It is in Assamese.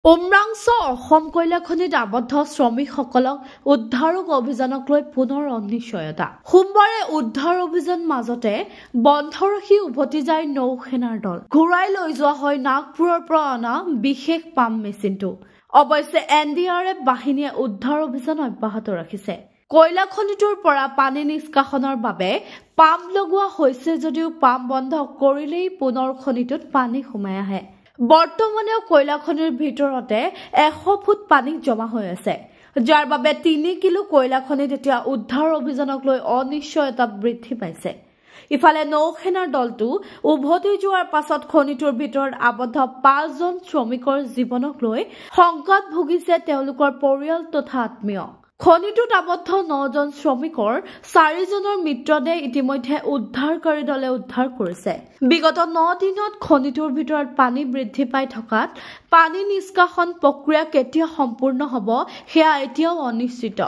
উমৰাংছ অসম কয়লা খনিত আবদ্ধ শ্ৰমিকসকলক উদ্ধাৰক অভিযানক লৈ পুনৰ অনিশ্চয়তা। সোমবাৰে উদ্ধাৰ অভিযান মাজতে বন্ধ ৰাখি উভতি যায় নৌসেনাৰ দল। ঘূৰাই লৈ যোৱা হয় নাগপুৰৰ পৰা অনা বিশেষ পাম্প মেচিনটো। অৱশ্যে NDRF বাহিনীয়ে উদ্ধাৰ অভিযান অব্যাহত ৰাখিছে। কয়লা খনিটোৰ পৰা পানী নিষ্কাশনৰ বাবে পাম্প লগোৱা হৈছে যদিও পাম্প বন্ধ কৰিলেই পুনৰ খনিটোত পানী সোমাই আহে। বৰ্তমানেও কয়লা খনিৰ ভিতৰতে 100 ফুট পানী জমা হৈ আছে, যাৰ বাবে 3 কিলো কয়লা খনিত এতিয়া উদ্ধাৰ অভিযানক লৈ অনিশ্চয়তা বৃদ্ধি পাইছে। ইফালে নৌসেনাৰ দলটো উভতি যোৱাৰ পাছত খনিটোৰ ভিতৰত আবদ্ধ 5 জন শ্ৰমিকৰ জীৱনক লৈ শংকাত ভুগিছে তেওঁলোকৰ পৰিয়াল তথা আত্মীয়। খনিটোত আবদ্ধ 9 জন শ্ৰমিকৰ 4 জনৰ মৃতদেহ ইতিমধ্যে উদ্ধাৰকাৰী দলে উদ্ধাৰ কৰিছে। বিগত 9 দিনত খনিটোৰ ভিতৰত পানী বৃদ্ধি পাই থকাত পানী নিষ্কাশন প্ৰক্ৰিয়া কেতিয়া সম্পূৰ্ণ হ'ব সেয়া এতিয়াও অনিশ্চিত।